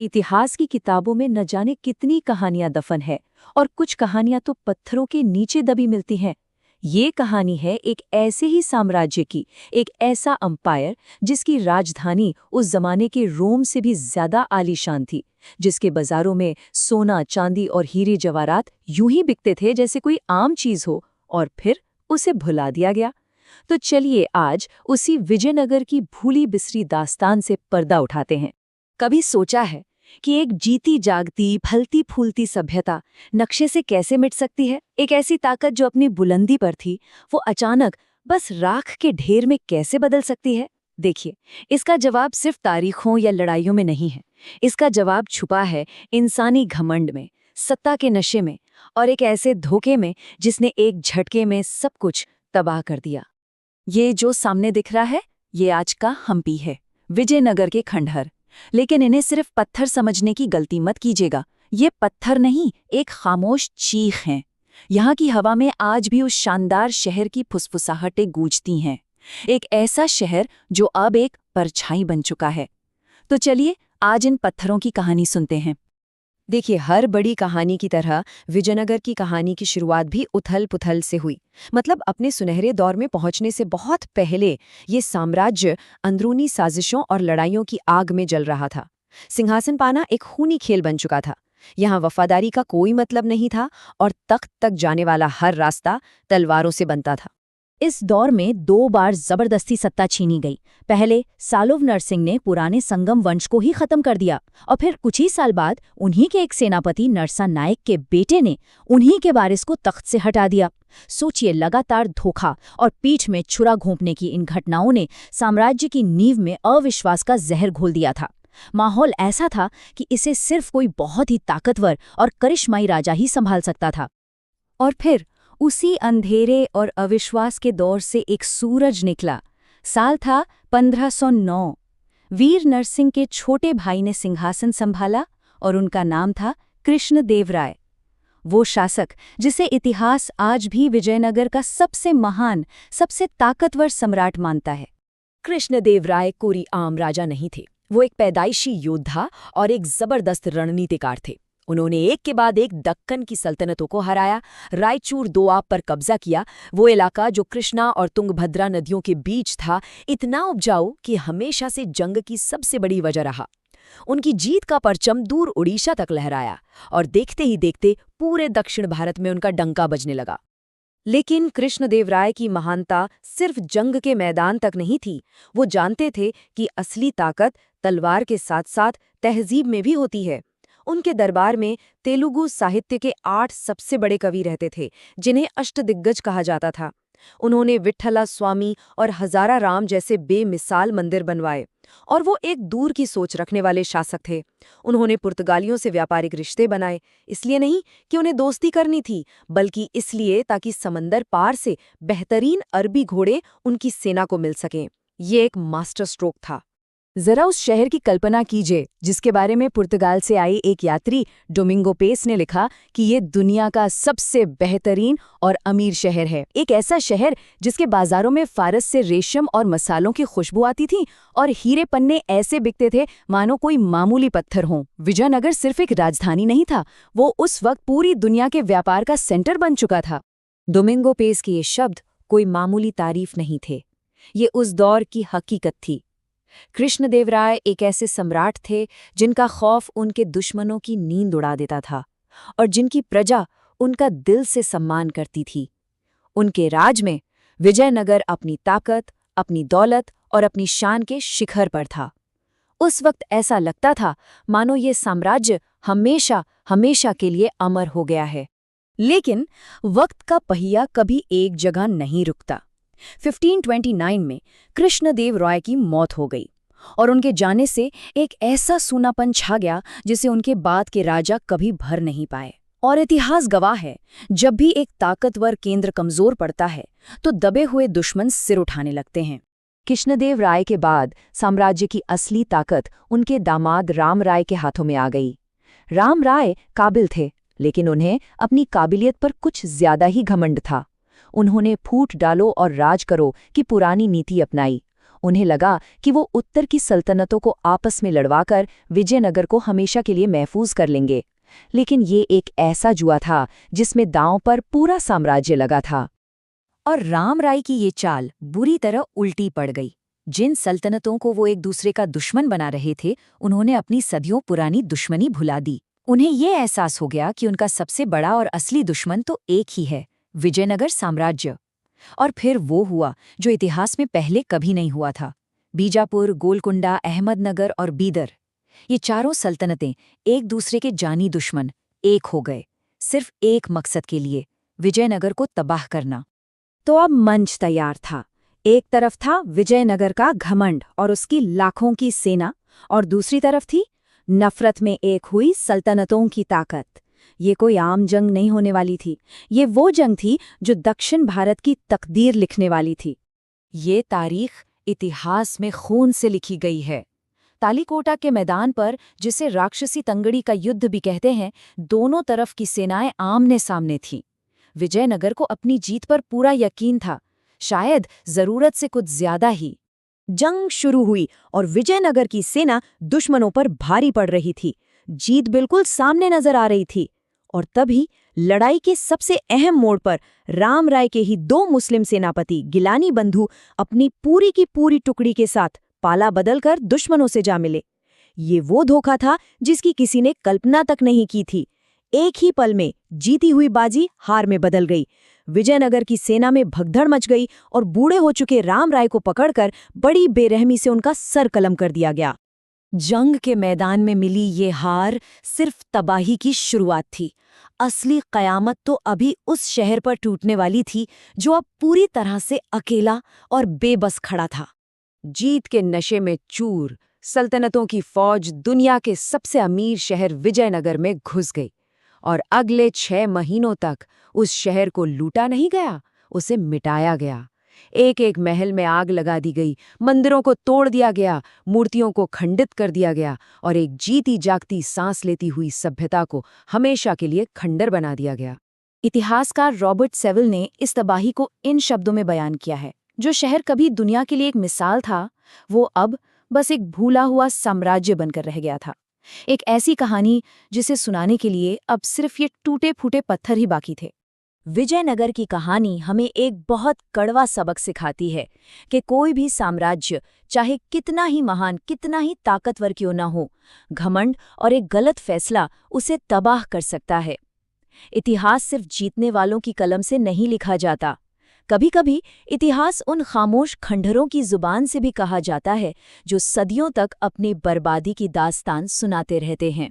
इतिहास की किताबों में न जाने कितनी कहानियां दफन है और कुछ कहानियां तो पत्थरों के नीचे दबी मिलती हैं। ये कहानी है एक ऐसे ही साम्राज्य की, एक ऐसा अंपायर जिसकी राजधानी उस जमाने के रोम से भी ज्यादा आलीशान थी, जिसके बाजारों में सोना, चांदी और हीरे जवाहरात यूं ही बिकते थे जैसे कोई आम चीज हो, और फिर उसे भुला दिया गया। तो चलिए आज उसी विजयनगर की भूली बिसरी दास्तान से पर्दा उठाते हैं। कभी सोचा है कि एक जीती जागती फलती फूलती सभ्यता नक्शे से कैसे मिट सकती है? एक ऐसी ताकत जो अपनी बुलंदी पर थी, वो अचानक बस राख के ढेर में कैसे बदल सकती है? देखिए, इसका जवाब सिर्फ तारीखों या लड़ाइयों में नहीं है। इसका जवाब छुपा है इंसानी घमंड में, सत्ता के नशे में और एक ऐसे धोखे में जिसने एक झटके में सब कुछ तबाह कर दिया। ये जो सामने दिख रहा है, ये आज का हम्पी है, विजयनगर के खंडहर। लेकिन इन्हें सिर्फ पत्थर समझने की गलती मत कीजिएगा। ये पत्थर नहीं, एक खामोश चीख हैं। यहाँ की हवा में आज भी उस शानदार शहर की फुसफुसाहटें गूंजती हैं। एक ऐसा शहर जो अब एक परछाई बन चुका है। तो चलिए आज इन पत्थरों की कहानी सुनते हैं। देखिए, हर बड़ी कहानी की तरह विजयनगर की कहानी की शुरुआत भी उथल-पुथल से हुई। मतलब अपने सुनहरे दौर में पहुंचने से बहुत पहले ये साम्राज्य अंदरूनी साजिशों और लड़ाइयों की आग में जल रहा था। सिंहासन पाना एक खूनी खेल बन चुका था। यहाँ वफादारी का कोई मतलब नहीं था और तख्त तक जाने वाला हर रास्ता तलवारों से बनता था। इस दौर में 2 बार जबरदस्ती सत्ता छीनी गई। पहले सालोव नरसिंह ने पुराने संगम वंश को ही खत्म कर दिया और फिर कुछ ही साल बाद उन्हीं के एक सेनापति नरसा नायक के बेटे ने उन्हीं के वारिस को तख्त से हटा दिया। सोचिए, लगातार धोखा और पीठ में छुरा घोंपने की इन घटनाओं ने साम्राज्य की नींव में अविश्वास का जहर घोल दिया था। माहौल ऐसा था कि इसे सिर्फ कोई बहुत ही ताकतवर और करिश्माई राजा ही संभाल सकता था। और फिर उसी अंधेरे और अविश्वास के दौर से एक सूरज निकला। साल था 1509। वीर नरसिंह के छोटे भाई ने सिंहासन संभाला और उनका नाम था कृष्णदेवराय। वो शासक जिसे इतिहास आज भी विजयनगर का सबसे महान, सबसे ताकतवर सम्राट मानता है। कृष्णदेवराय कोई आम राजा नहीं थे। वो एक पैदाइशी योद्धा और एक जबरदस्त रणनीतिकार थे। उन्होंने एक के बाद एक दक्कन की सल्तनतों को हराया, रायचूर दोआब पर कब्जा किया। वो इलाका जो कृष्णा और तुंगभद्रा नदियों के बीच था, इतना उपजाऊ कि हमेशा से जंग की सबसे बड़ी वजह रहा। उनकी जीत का परचम दूर उड़ीसा तक लहराया और देखते ही देखते पूरे दक्षिण भारत में उनका डंका बजने लगा। लेकिन कृष्णदेवराय की महानता सिर्फ जंग के मैदान तक नहीं थी। वो जानते थे कि असली ताकत तलवार के साथ साथ तहजीब में भी होती है। उनके दरबार में तेलुगु साहित्य के 8 सबसे बड़े कवि रहते थे, जिन्हें अष्टदिग्गज कहा जाता था। उन्होंने विट्ठला स्वामी और हजारा राम जैसे बेमिसाल मंदिर बनवाए, और वो एक दूर की सोच रखने वाले शासक थे। उन्होंने पुर्तगालियों से व्यापारिक रिश्ते बनाए, इसलिए नहीं कि उन्हें दोस्ती करनी थी, बल्कि इसलिए ताकि समंदर पार से बेहतरीन अरबी घोड़े उनकी सेना को मिल सकें। ये एक मास्टर स्ट्रोक था। जरा उस शहर की कल्पना कीजिए जिसके बारे में पुर्तगाल से आई एक यात्री डोमिंगो पेस ने लिखा कि ये दुनिया का सबसे बेहतरीन और अमीर शहर है। एक ऐसा शहर जिसके बाजारों में फारस से रेशम और मसालों की खुशबू आती थी और हीरे पन्ने ऐसे बिकते थे मानो कोई मामूली पत्थर हों। विजयनगर सिर्फ एक राजधानी नहीं था, वो उस वक्त पूरी दुनिया के व्यापार का सेंटर बन चुका था। डोमिंगो पेस के ये शब्द कोई मामूली तारीफ नहीं थे, ये उस दौर की हकीकत थी। कृष्णदेवराय एक ऐसे सम्राट थे जिनका खौफ उनके दुश्मनों की नींद उड़ा देता था और जिनकी प्रजा उनका दिल से सम्मान करती थी। उनके राज में विजयनगर अपनी ताकत, अपनी दौलत और अपनी शान के शिखर पर था। उस वक्त ऐसा लगता था मानो ये साम्राज्य हमेशा हमेशा के लिए अमर हो गया है। लेकिन वक्त का पहिया कभी एक जगह नहीं रुकता। 1529 में कृष्णदेव राय की मौत हो गई और उनके जाने से एक ऐसा सूनापन छा गया जिसे उनके बाद के राजा कभी भर नहीं पाए। और इतिहास गवाह है, जब भी एक ताकतवर केंद्र कमजोर पड़ता है तो दबे हुए दुश्मन सिर उठाने लगते हैं। कृष्णदेव राय के बाद साम्राज्य की असली ताकत उनके दामाद राम राय के हाथों में आ गई। राम राय काबिल थे, लेकिन उन्हें अपनी काबिलियत पर कुछ ज्यादा ही घमंड था। उन्होंने फूट डालो और राज करो की पुरानी नीति अपनाई। उन्हें लगा कि वो उत्तर की सल्तनतों को आपस में लड़वाकर विजयनगर को हमेशा के लिए महफूज कर लेंगे। लेकिन ये एक ऐसा जुआ था जिसमें दांव पर पूरा साम्राज्य लगा था। और राम राय की ये चाल बुरी तरह उल्टी पड़ गई। जिन सल्तनतों को वो एक दूसरे का दुश्मन बना रहे थे, उन्होंने अपनी सदियों पुरानी दुश्मनी भुला दी। उन्हें ये एहसास हो गया कि उनका सबसे बड़ा और असली दुश्मन तो एक ही है, विजयनगर साम्राज्य। और फिर वो हुआ जो इतिहास में पहले कभी नहीं हुआ था। बीजापुर, गोलकुंडा, अहमदनगर और बीदर, ये चारों सल्तनतें एक दूसरे के जानी दुश्मन एक हो गए, सिर्फ एक मकसद के लिए, विजयनगर को तबाह करना। तो अब मंच तैयार था। एक तरफ था विजयनगर का घमंड और उसकी लाखों की सेना, और दूसरी तरफ थी नफरत में एक हुई सल्तनतों की ताकत। ये कोई आम जंग नहीं होने वाली थी, ये वो जंग थी जो दक्षिण भारत की तकदीर लिखने वाली थी। ये तारीख इतिहास में खून से लिखी गई है। तालीकोटा के मैदान पर, जिसे राक्षसी तंगड़ी का युद्ध भी कहते हैं, दोनों तरफ की सेनाएं आमने सामने थीं। विजयनगर को अपनी जीत पर पूरा यकीन था, शायद जरूरत से कुछ ज्यादा ही। जंग शुरू हुई और विजयनगर की सेना दुश्मनों पर भारी पड़ रही थी। जीत बिल्कुल सामने नजर आ रही थी। और तभी लड़ाई के सबसे अहम मोड़ पर राम राय के ही दो मुस्लिम सेनापति गिलानी बंधु अपनी पूरी की पूरी टुकड़ी के साथ पाला बदलकर दुश्मनों से जा मिले। ये वो धोखा था जिसकी किसी ने कल्पना तक नहीं की थी। एक ही पल में जीती हुई बाजी हार में बदल गई। विजयनगर की सेना में भगदड़ मच गई और बूढ़े हो चुके राम राय को पकड़कर बड़ी बेरहमी से उनका सर कलम कर दिया गया। जंग के मैदान में मिली ये हार सिर्फ तबाही की शुरुआत थी। असली कयामत तो अभी उस शहर पर टूटने वाली थी जो अब पूरी तरह से अकेला और बेबस खड़ा था। जीत के नशे में चूर सल्तनतों की फौज दुनिया के सबसे अमीर शहर विजयनगर में घुस गई, और अगले 6 महीनों तक उस शहर को लूटा नहीं गया, उसे मिटाया गया। एक एक महल में आग लगा दी गई, मंदिरों को तोड़ दिया गया, मूर्तियों को खंडित कर दिया गया, और एक जीती जागती सांस लेती हुई सभ्यता को हमेशा के लिए खंडर बना दिया गया। इतिहासकार रॉबर्ट सेविल ने इस तबाही को इन शब्दों में बयान किया है: जो शहर कभी दुनिया के लिए एक मिसाल था, वो अब बस एक भूला हुआ साम्राज्य बनकर रह गया था। एक ऐसी कहानी जिसे सुनाने के लिए अब सिर्फ ये टूटे फूटे पत्थर ही बाकी थे। विजयनगर की कहानी हमें एक बहुत कड़वा सबक सिखाती है कि कोई भी साम्राज्य, चाहे कितना ही महान, कितना ही ताकतवर क्यों न हो, घमंड और एक गलत फैसला उसे तबाह कर सकता है। इतिहास सिर्फ जीतने वालों की कलम से नहीं लिखा जाता। कभी कभी इतिहास उन खामोश खंडहरों की जुबान से भी कहा जाता है जो सदियों तक अपनी बर्बादी की दास्तान सुनाते रहते हैं।